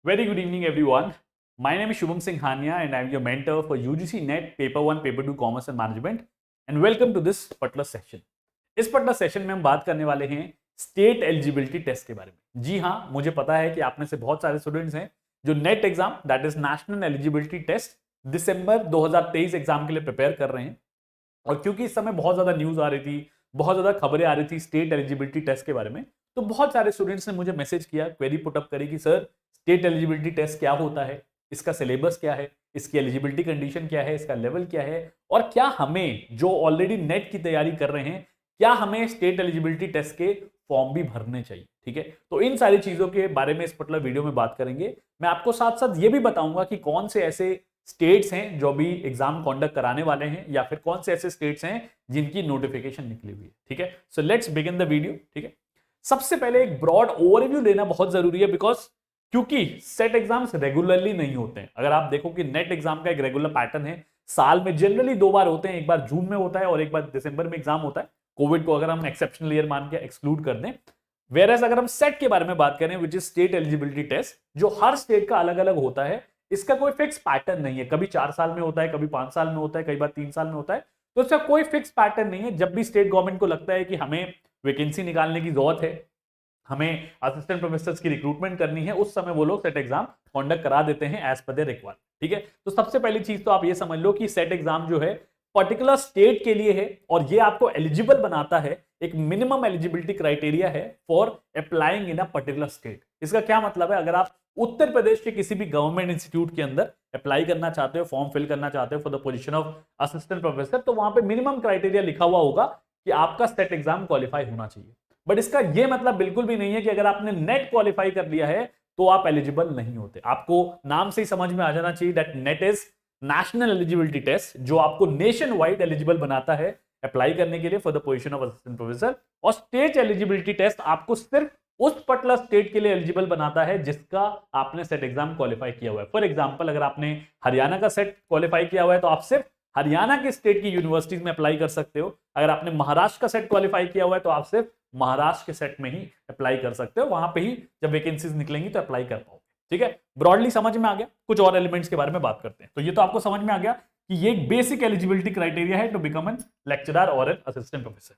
Very good evening, everyone. My name is Shubham Singhania, and I'm your mentor for UGC NET Paper 1, Paper 2 Commerce and Management. And welcome to this particular session. इस particular session में हम बात करने वाले हैं state eligibility test के बारे में। जी हाँ, मुझे पता है कि आप में से बहुत सारे स्टूडेंट्स हैं जो NET exam, that is national eligibility test, December 2023 exam के लिए प्रिपेयर कर रहे हैं। और क्योंकि इस समय बहुत ज्यादा न्यूज आ रही थी, बहुत ज्यादा खबरें आ रही थी स्टेट एलिजिबिलिटी टेस्ट के बारे में, तो बहुत सारे स्टूडेंट्स ने मुझे मैसेज किया, क्वेरी पुटअप करी कि सर स्टेट एलिजिबिलिटी टेस्ट क्या होता है, इसका सिलेबस क्या है, इसकी एलिजिबिलिटी कंडीशन क्या है, इसका लेवल क्या है, और क्या हमें जो ऑलरेडी नेट की तैयारी कर रहे हैं, क्या हमें स्टेट एलिजिबिलिटी टेस्ट के फॉर्म भी भरने चाहिए। ठीक है, तो इन सारी चीजों के बारे में इस पर्टिकुलर वीडियो में बात करेंगे। मैं आपको साथ साथ ये भी बताऊंगा कि कौन से ऐसे स्टेट्स हैं जो भी एग्जाम कंडक्ट कराने वाले हैं, या फिर कौन से ऐसे स्टेट्स हैं जिनकी नोटिफिकेशन निकली हुई है। ठीक है, so let's begin the video. ठीक है, सबसे पहले एक ब्रॉड ओवरव्यू लेना बहुत जरूरी है, बिकॉज क्योंकि सेट एग्जाम्स रेगुलरली नहीं होते हैं। अगर आप देखो कि नेट एग्जाम का एक रेगुलर पैटर्न है, साल में जनरली 2 बार होते हैं, एक बार जून में होता है और एक बार दिसंबर में एग्जाम होता है। कोविड को अगर हम एक्सेप्शनल ईयर मान के एक्सक्लूड कर दें, वेरएस अगर हम सेट के बारे में बात करें, which is state eligibility test, जो हर स्टेट का अलग अलग होता है, इसका कोई फिक्स पैटर्न नहीं है। कभी 4 साल में होता है, कभी 5 साल में होता है, कई बार 3 साल में होता है, तो इसका कोई फिक्स पैटर्न नहीं है। जब भी स्टेट गवर्नमेंट को लगता है कि हमें वैकेंसी निकालने की जरूरत है, हमें असिस्टेंट प्रोफेसर की रिक्रूटमेंट करनी है, उस समय वो लोग सेट एग्जाम कंडक्ट करा देते हैं एज पर देयर रिक्वायरमेंट। ठीक है, तो सबसे पहली चीज तो आप ये समझ लो कि सेट एग्जाम जो है पर्टिकुलर स्टेट के लिए है, और ये आपको एलिजिबल बनाता है। एक मिनिमम एलिजिबिलिटी क्राइटेरिया है for applying in a particular state. इसका क्या मतलब है, अगर आप उत्तर प्रदेश के किसी भी गवर्नमेंट इंस्टीट्यूट के अंदर अप्लाई करना चाहते हो, फॉर्म फिल करना चाहते हो for the position of assistant professor, तो वहां पे मिनिमम क्राइटेरिया लिखा हुआ होगा कि आपका सेट एग्जाम क्वालिफाई होना चाहिए। बट इसका यह मतलब बिल्कुल भी नहीं है कि अगर आपने नेट क्वालिफाई कर लिया है तो आप एलिजिबल नहीं होते। आपको नाम से ही समझ में आ जाना चाहिए that NET is national eligibility test, जो आपको नेशन वाइड एलिजिबल बनाता है अप्लाई करने के लिए for the position of assistant professor. और स्टेट एलिजिबिलिटी टेस्ट आपको सिर्फ उस पर्टिकुलर स्टेट के लिए एलिजिबल बनाता है जिसका आपने सेट एग्जाम क्वालिफाई किया हुआ है। फॉर एग्जांपल, अगर आपने हरियाणा का सेट क्वालिफाई किया हुआ है तो आप सिर्फ हरियाणा के स्टेट की यूनिवर्सिटीज में अप्लाई कर सकते हो। अगर आपने महाराष्ट्र का सेट क्वालिफाई किया हुआ है तो आप सिर्फ महाराष्ट्र के सेट में ही अप्लाई कर सकते हो, वहां पे ही जब वैकेंसीज निकलेंगी तो अप्लाई कर पाओगे। ठीक है, ब्रॉडली समझ में आ गया। कुछ और एलिमेंट्स के बारे में बात करते हैं। तो ये तो आपको समझ में आ गया कि ये एक बेसिक एलिजिबिलिटी क्राइटेरिया है टू बिकम एन लेक्चरर और एन असिस्टेंट प्रोफेसर।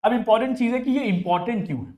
अब इंपॉर्टेंट चीज है कि ये इंपॉर्टेंट क्यों है।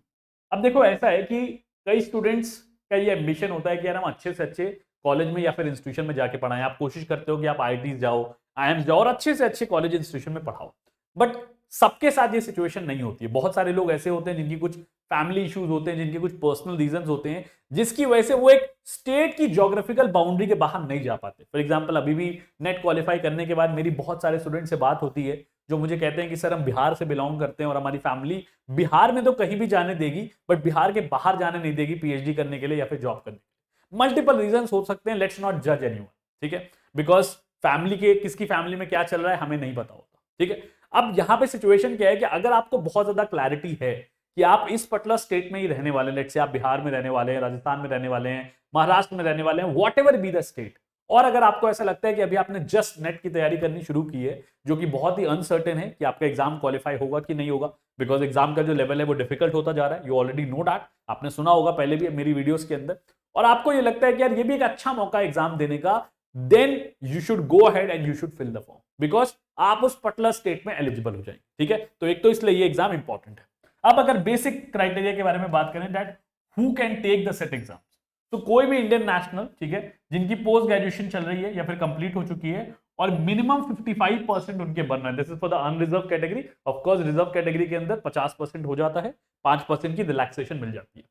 अब देखो, ऐसा है कि कई स्टूडेंट्स का ये एम्बिशन होता है कि यार हम अच्छे से अच्छे कॉलेज में या फिर इंस्टीट्यूशन में जाके पढ़ाएं। आप कोशिश करते हो कि आप आईआईटीज जाओ, आईएम्स जाओ और अच्छे से अच्छे कॉलेज इंस्टीट्यूशन में पढ़ाओ। बट सबके साथ ये सिचुएशन नहीं होती है। बहुत सारे लोग ऐसे होते हैं जिनकी कुछ फैमिली इश्यूज होते हैं, जिनके कुछ पर्सनल रीजंस होते हैं, जिसकी वजह से वो एक स्टेट की ज्योग्राफिकल बाउंड्री के बाहर नहीं जा पाते। फॉर एग्जाम्पल, अभी भी नेट क्वालिफाई करने के बाद मेरी बहुत सारे स्टूडेंट से बात होती है जो मुझे कहते हैं कि सर हम बिहार से बिलोंग करते हैं और हमारी फैमिली बिहार में तो कहीं भी जाने देगी, बट बिहार के बाहर जाने नहीं देगी पीएचडी करने के लिए या फिर जॉब करने के लिए। मल्टीपल रीजन हो सकते हैं, लेट्स नॉट जज एनीवन। ठीक है, बिकॉज फैमिली के किसकी फैमिली में क्या चल रहा है हमें नहीं पता होता। ठीक है, अब यहां पे सिचुएशन क्या है कि अगर आपको बहुत ज्यादा क्लैरिटी है कि आप इस पर्टिकुलर स्टेट में ही रहने वाले हैं, लेट्स से आप बिहार में रहने वाले हैं, राजस्थान में रहने वाले हैं, महाराष्ट्र में रहने वाले हैं, what ever be the state, और अगर आपको ऐसा लगता है कि अभी आपने जस्ट नेट की तैयारी करनी शुरू की है, जो कि बहुत ही अनसर्टेन है कि आपका एग्जाम क्वालिफाई होगा कि नहीं होगा, बिकॉज एग्जाम का जो लेवल है वो डिफिकल्ट होता जा रहा है, यू ऑलरेडी नो दैट, आपने सुना होगा पहले भी मेरी वीडियोस के अंदर, और आपको ये लगता है कि यार ये भी एक अच्छा मौका है एग्जाम देने का, then you should go ahead and you should fill the form, because आप उस पर्टिकुलर स्टेट में एलिजिबल हो जाएंगे। ठीक है, तो एक तो इसलिए ये एग्जाम इंपॉर्टेंट है। अब अगर बेसिक क्राइटेरिया के बारे में बात करें, that who can take the SET exam, तो कोई भी इंडियन नेशनल, ठीक है, जिनकी पोस्ट ग्रेजुएशन चल रही है या फिर कंप्लीट हो चुकी है और मिनिमम 55% उनके बन रहे हैं, this is for the unreserve category. Of course reserve category के अंदर 50% हो जाता है, 5% की रिलैक्सेशन मिल जाती है।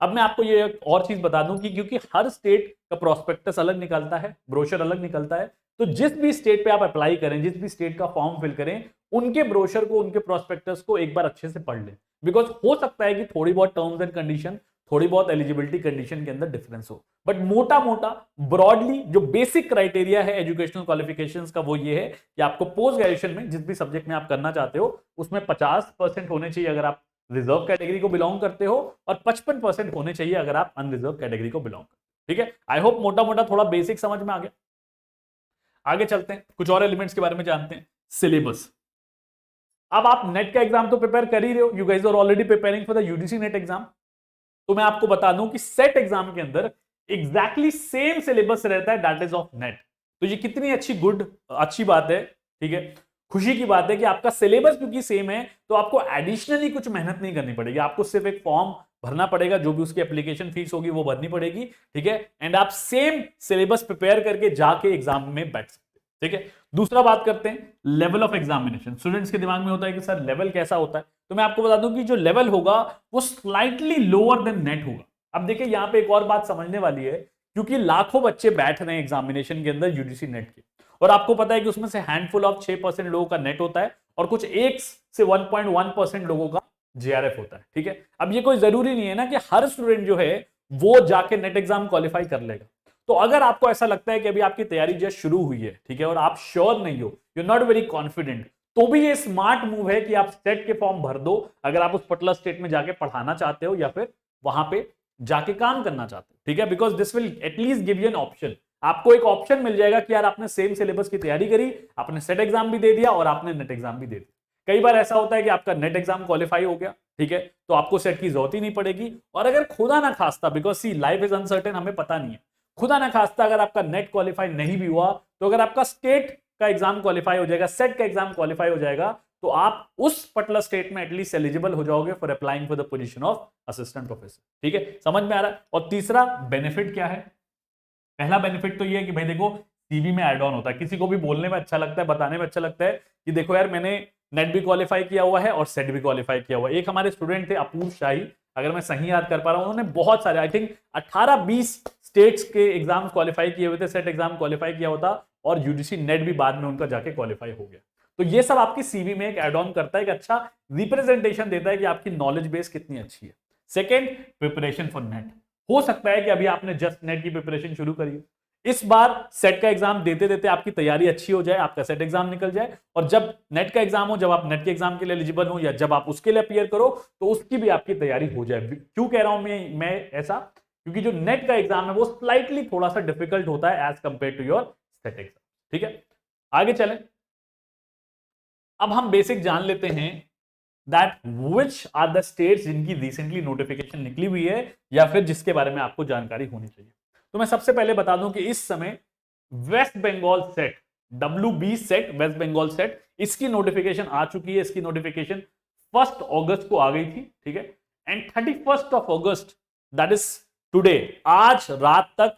अब मैं आपको ये एक और चीज बता दूं कि क्योंकि हर स्टेट का प्रोस्पेक्टस अलग निकलता है, ब्रोशर अलग निकलता है, तो जिस भी स्टेट पे आप अप्लाई करें, जिस भी स्टेट का फॉर्म फिल करें, उनके ब्रोशर को, उनके प्रोस्पेक्टस को एक बार अच्छे से पढ़ लें, बिकॉज हो सकता है कि थोड़ी बहुत टर्म्स एंड कंडीशन, थोड़ी बहुत एलिजिबिलिटी कंडीशन के अंदर डिफरेंस हो, बट मोटा मोटा ब्रॉडली जो बेसिक क्राइटेरिया है एजुकेशनल क्वालिफिकेशंस का वो ये है कि आपको पोस्ट ग्रेजुएशन में जिस भी सब्जेक्ट में आप करना चाहते हो उसमें 50% होने चाहिए अगर आप रिजर्व कैटेगरी को बिलोंग करते हो, और 55% होने चाहिए अगर आप अनरिजर्व कैटेगरी को बिलोंग करते हो। ठीक है, आई होप मोटा मोटा थोड़ा बेसिक समझ में आ गया। आगे चलते हैं, कुछ और एलिमेंट्स के बारे में जानते हैं। सिलेबस। अब आप नेट का एग्जाम तो प्रिपेयर कर ही रहे हो, you guys are already preparing for the UGC NET exam. तो मैं आपको बता दूं कि सेट एग्जाम के अंदर एग्जैक्टली सेम सिलेबस रहता है, दैट इज ऑफ नेट। तो ये कितनी अच्छी बात है, ठीक है, खुशी की बात है कि आपका सिलेबस क्योंकि सेम है तो आपको एडिशनली कुछ मेहनत नहीं करनी पड़ेगी, आपको सिर्फ एक फॉर्म भरना पड़ेगा, जो भी उसकी एप्लीकेशन फीस होगी वो भरनी पड़ेगी, ठीक है, एंड आप सेम सिलेबस प्रिपेयर करके जाके एग्जाम में बैठ सकते हैं, ठीक है। दूसरा बात करते हैं लेवल ऑफ एग्जामिनेशन। स्टूडेंट्स के दिमाग में होता है कि सर लेवल कैसा होता है, तो मैं आपको बता दूं कि जो लेवल होगा वो स्लाइटली लोअर देन नेट होगा। अब देखिए यहां पे एक और बात समझने वाली है, क्योंकि लाखों बच्चे बैठ रहे हैं एग्जामिनेशन के अंदर यूजीसी नेट के, और आपको पता है कि उसमें से हैंडफुल ऑफ 6% लोगों का नेट होता है और कुछ 1 से 1.1% लोगों का जेआरएफ होता है, ठीक है। अब ये कोई जरूरी नहीं है ना कि हर स्टूडेंट जो है वो जाके नेट एग्जाम क्वालिफाई कर लेगा। तो अगर आपको ऐसा लगता है कि अभी आपकी तैयारी जस्ट शुरू हुई है, ठीक है, और आप श्योर नहीं हो, you are not very confident, तो भी ये स्मार्ट मूव है कि आप सेट के फॉर्म भर दो, अगर आप उस पर्टिकुलर स्टेट में जाके पढ़ाना चाहते हो या फिर वहां पे जाके काम करना चाहते हो, ठीक है, because this will at least give you an option. आपको एक ऑप्शन मिल जाएगा कि यार आपने सेम सिलेबस की तैयारी करी, आपने सेट एग्जाम भी दे दिया और आपने नेट एग्जाम भी दे दिया। कई बार ऐसा होता है कि आपका नेट एग्जाम क्वालिफाई हो गया, ठीक है, तो आपको सेट की जरूरत ही नहीं पड़ेगी। और अगर खुदा ना खास्ता, because see life is uncertain, हमें पता नहीं है, खुदा ना खास्ता अगर आपका नेट क्वालिफाई नहीं भी हुआ, तो अगर आपका स्टेट का एग्जाम क्वालिफाई हो जाएगा, सेट का एग्जाम क्वालिफाई हो जाएगा, तो आप उस पर्टिकुलर स्टेट में एटलीस्ट एलिजिबल हो जाओगे for applying for the position of assistant professor, ठीक है, समझ में आ रहा है। और तीसरा बेनिफिट क्या है, पहला बेनिफिट तो ये है कि भाई देखो सीवी में एड ऑन होता है, किसी को भी बोलने में अच्छा लगता है, बताने में अच्छा लगता है कि देखो यार मैंने नेट भी क्वालिफाई किया हुआ है और सेट भी क्वालिफाई किया हुआ है। एक हमारे स्टूडेंट थे अपूर्व शाही, अगर मैं सही याद कर पा रहा हूं, उन्होंने बहुत सारे आई थिंक 18-20 स्टेट्स के एग्जाम क्वालिफाई किए हुए थे, सेट एग्जाम क्वालिफाई किया हुआ था, और यूजीसी नेट भी बाद में उनका जाके क्वालिफाई हो गया। तो ये सब आपकी सीवी में एक एड ऑन करता है, एक अच्छा रिप्रेजेंटेशन देता है कि आपकी नॉलेज बेस कितनी अच्छी है। Second, preparation for net. हो सकता है कि अभी आपने जस्ट नेट की प्रिपरेशन शुरू करी, इस बार सेट का एग्जाम देते देते आपकी तैयारी अच्छी हो जाए, आपका सेट एग्जाम निकल जाए, और जब नेट का एग्जाम हो, जब आप नेट के एग्जाम के लिए एलिजिबल हो या जब आप उसके लिए अपियर करो, तो उसकी भी आपकी तैयारी हो जाए। क्यों कह रहा हूं मैं ऐसा, क्योंकि जो नेट का एग्जाम है वो स्लाइटली थोड़ा सा डिफिकल्ट होता है as compare to your SET exam, ठीक है। आगे चलें, अब हम बेसिक जान लेते हैं that which are the states जिनकी रिसेंटली नोटिफिकेशन निकली हुई है या फिर जिसके बारे में आपको जानकारी होनी चाहिए। तो मैं सबसे पहले बता दूं कि इस समय West Bengal SET, WB SET, West Bengal SET, इसकी नोटिफिकेशन आ चुकी है। इसकी नोटिफिकेशन 1 अगस्त को आ गई थी, ठीक है, and 31 August that is today, आज रात तक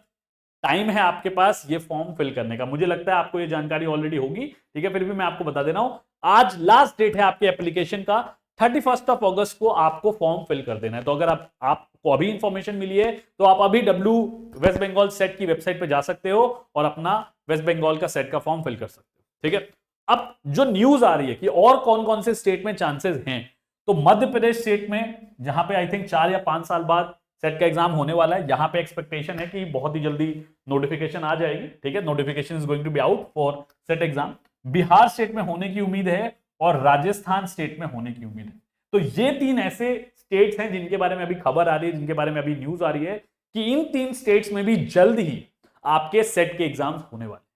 टाइम है आपके पास ये फॉर्म फिल करने का। मुझे लगता है आपको ये जानकारी ऑलरेडी होगी, ठीक है, फिर भी मैं आपको बता दे रहा हूं, आज लास्ट डेट है आपके एप्लीकेशन का, 31 अगस्त को आपको फॉर्म फिल कर देना है। तो अगर आपको अभी इंफॉर्मेशन मिली है तो आप अभी वेस्ट बंगाल सेट की वेबसाइट पे जा सकते हो और अपना वेस्ट बंगाल का सेट का फॉर्म फिल कर सकते हो, ठीक है। अब जो न्यूज आ रही है कि और कौन कौन से स्टेट में चांसेस हैं, तो मध्य प्रदेश स्टेट में, जहां पे आई थिंक 4 या 5 साल बाद सेट का एग्जाम होने वाला है, यहां पे एक्सपेक्टेशन है कि बहुत ही जल्दी नोटिफिकेशन आ जाएगी, ठीक है, notification is going to be out for SET exam. Bihar state में होने की उम्मीद है और राजस्थान स्टेट में होने की उम्मीद है। तो ये 3 ऐसे स्टेट्स हैं जिनके बारे में अभी खबर आ रही है, जिनके बारे में अभी न्यूज आ रही है कि इन 3 स्टेट्स में भी जल्द ही आपके सेट के एग्जाम्स होने वाले।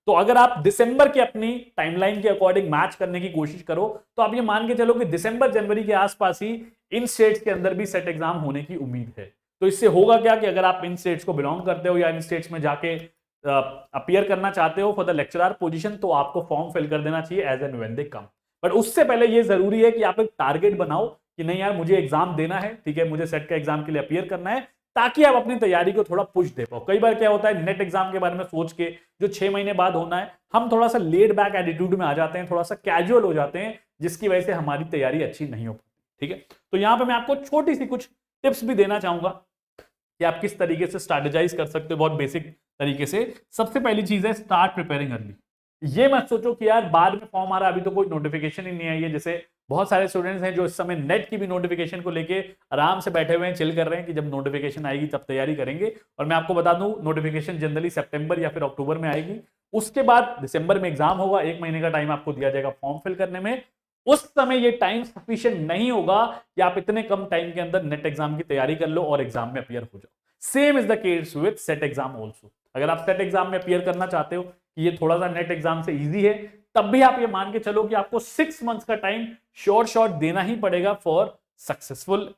तो अगर आप दिसंबर के अपनी टाइमलाइन के अकॉर्डिंग मैच करने की कोशिश करो, तो आप ये मान के चलो कि दिसंबर जनवरी के आसपास ही इन स्टेट्स के अंदर भी सेट एग्जाम होने की उम्मीद है। तो इससे होगा क्या कि अगर आप इन स्टेट्स को बिलोंग करते हो या इन स्टेट्स में जाके अपीयर करना चाहते हो फॉर द लेक्चरर पोजीशन, तो आपको फॉर्म फिल कर देना चाहिए as and when they come. But उससे पहले ये जरूरी है कि आप एक टारगेट बनाओ कि नहीं यार मुझे एग्जाम देना है, ठीक है, मुझे सेट का एग्जाम के लिए अपीयर करना है, ताकि आप अपनी तैयारी को थोड़ा पुश दे पाओ। कई बार क्या होता है, नेट एग्जाम के बारे में सोच के जो 6 महीने बाद होना है, हम थोड़ा सा लेड बैक एटीट्यूड में आ जाते हैं, थोड़ा सा कैजुअल हो जाते हैं, जिसकी वजह से हमारी तैयारी अच्छी नहीं हो पाती, ठीक है। तो यहां पर मैं आपको छोटी सी कुछ टिप्स भी देना चाहूंगा कि आप किस तरीके से स्ट्रैटेजाइज कर सकते हो बहुत बेसिक तरीके से। सबसे पहली चीज है स्टार्ट प्रिपेयरिंग अर्ली। ये मत सोचो कि यार बाद में फॉर्म आ रहा है, अभी तो कोई नोटिफिकेशन ही नहीं आई है। जैसे बहुत सारे स्टूडेंट्स हैं जो इस समय नेट की भी नोटिफिकेशन को लेके आराम से बैठे हुए हैं, चिल कर रहे हैं कि जब नोटिफिकेशन आएगी तब तैयारी करेंगे। और मैं आपको बता दूं नोटिफिकेशन जनरली सितंबर या फिर अक्टूबर में आएगी, उसके बाद दिसंबर में एग्जाम होगा, 1 महीने का टाइम आपको दिया जाएगा फॉर्म फिल करने में। उस समय ये टाइम सफिशिएंट नहीं होगा कि आप इतने कम टाइम के अंदर नेट एग्जाम की तैयारी कर लो और एग्जाम में अपीयर हो जाओ। Same is the case with set exam also. अगर आप सेट एग्जाम में अपीयर करना चाहते हो कि ये थोड़ा सा नेट एग्जाम से इजी है, तब भी आप ये मान के चलो कि आपको 6 मंथ्स का टाइम शॉर्ट देना ही पड़ेगा for successful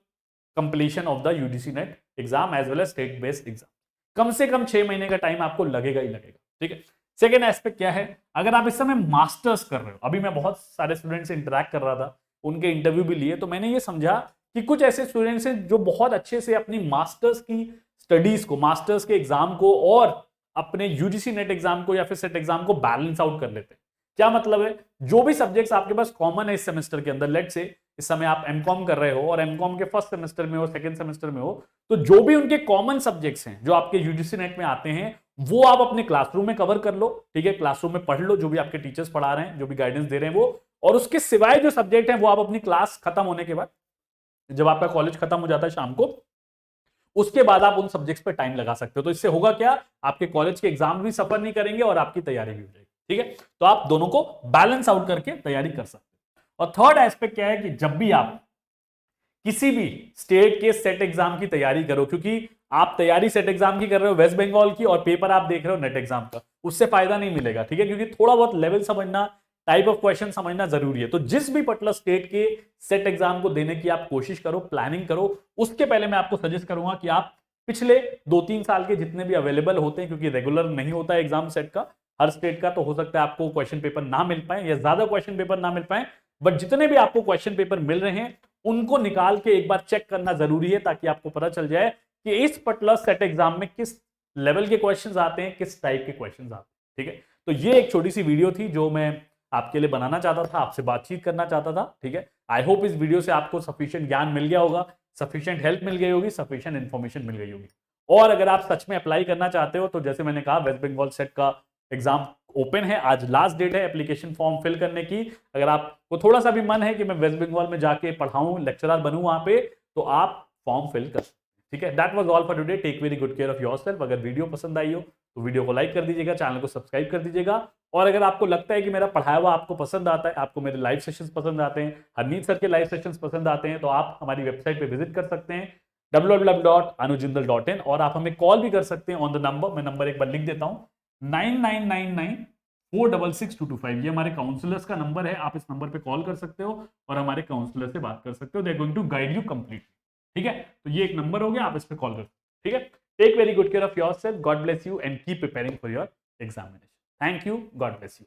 completion of the UGC NET exam as well as state based exam. कम से कम 6 महीने का टाइम आपको लगेगा ही लगेगा, ठीक है। सेकेंड एस्पेक्ट क्या है, अगर आप इस समय मास्टर्स कर रहे हो, अभी मैं बहुत सारे स्टूडेंट से इंटरेक्ट कर रहा था, उनके इंटरव्यू भी लिए, तो मैंने ये समझा कि कुछ ऐसे स्टूडेंट्स हैं जो बहुत अच्छे से अपनी मास्टर्स की स्टडीज को, मास्टर्स के एग्जाम को और अपने यूजीसी नेट एग्जाम को या फिर सेट एग्जाम को बैलेंस आउट कर लेते हैं। क्या मतलब है, जो भी सब्जेक्ट्स आपके पास कॉमन है इस सेमेस्टर के अंदर, लेट से इस समय आप एमकॉम कर रहे हो और एमकॉम के फर्स्ट सेमेस्टर में हो, सेकंड सेमेस्टर में हो, तो जो भी उनके कॉमन सब्जेक्ट्स हैं जो आपके यूजीसी नेट में आते हैं, वो आप अपने क्लासरूम में कवर कर लो, ठीक है। क्लासरूम में पढ़ लो, जो भी आपके टीचर्स पढ़ा रहे हैं, जो भी गाइडेंस दे रहे हैं वो, और उसके सिवाय जो सब्जेक्ट है वो आप अपनी क्लास खत्म होने के बाद, जब आपका कॉलेज खत्म हो जाता है शाम को, उसके बाद आप उन सब्जेक्ट्स पे टाइम लगा सकते हो। तो इससे होगा क्या, आपके कॉलेज के एग्जाम भी सफर नहीं करेंगे और आपकी तैयारी भी हो जाएगी, ठीक है। तो आप दोनों को बैलेंस आउट करके तैयारी कर सकते हो। और थर्ड एस्पेक्ट क्या है कि जब भी आप किसी भी स्टेट के सेट एग्जाम की तैयारी करो, क्योंकि आप तैयारी सेट एग्जाम की कर रहे हो वेस्ट बंगाल की और पेपर आप देख रहे हो नेट एग्जाम का, उससे फायदा नहीं मिलेगा, ठीक है, क्योंकि थोड़ा बहुत लेवल समझना, टाइप ऑफ क्वेश्चन समझना जरूरी है। तो जिस भी पर्टिकुलर स्टेट के सेट एग्जाम को देने की आप कोशिश करो, प्लानिंग करो, उसके पहले मैं आपको सजेस्ट करूंगा कि आप पिछले 2-3 साल के जितने भी अवेलेबल होते हैं, क्योंकि रेगुलर नहीं होता है एग्जाम सेट का हर स्टेट का, तो हो सकता है आपको क्वेश्चन पेपर ना मिल पाए या ज्यादा क्वेश्चन पेपर ना मिल पाए, बट जितने भी आपको क्वेश्चन पेपर मिल रहे हैं उनको निकाल के एक बार चेक करना जरूरी है, ताकि आपको पता चल जाए कि इस पर्टिकुलर सेट एग्जाम में किस लेवल के क्वेश्चंस आते हैं, किस टाइप के क्वेश्चंस आते हैं, ठीक है। तो ये एक छोटी सी वीडियो थी जो मैं आपके लिए बनाना चाहता था, आपसे बातचीत करना चाहता था, ठीक है। आई होप इस वीडियो से आपको सफिशिएंट ज्ञान मिल गया होगा, सफिशिएंट हेल्प मिल गई होगी, सफिशिएंट इन्फॉर्मेशन मिल गई होगी। और अगर आप सच में अप्लाई करना चाहते हो तो जैसे मैंने कहा, वेस्ट बंगाल सेट का एग्जाम ओपन है, आज लास्ट डेट है एप्लीकेशन फॉर्म फिल करने की। अगर आपको थोड़ा सा भी मन है कि मैं वेस्ट बंगाल में जाके पढ़ाऊं, लेक्चरर बनूं वहां पे, तो आप फॉर्म फिल कर सकते हैं, ठीक है। That was all for today. Take very good care of yourself. अगर वीडियो पसंद आई हो तो वीडियो को लाइक कर दीजिएगा, चैनल को सब्सक्राइब कर दीजिएगा। और अगर आपको लगता है कि मेरा पढ़ाया हुआ आपको पसंद आता है, आपको मेरे लाइव सेशंस पसंद आते हैं, हरनीत सर के लाइव सेशंस पसंद आते हैं, तो आप हमारी वेबसाइट पे विजिट कर सकते हैं www.anujindal.in, और आप हमें कॉल भी कर सकते हैं ऑन द नंबर, मैं नंबर एक बार लिख देता हूं, 9999466225। ये हमारे काउंसलर्स का नंबर है, आप इस नंबर पे कॉल कर सकते हो और हमारे काउंसलर से बात कर सकते हो। They are going to guide you completely, ठीक है। तो ये एक नंबर हो गया, आप इस पे कॉल कर सकते हो, ठीक है। Take very good care of yourself, God bless you and keep preparing for your examination. Thank you, God bless you.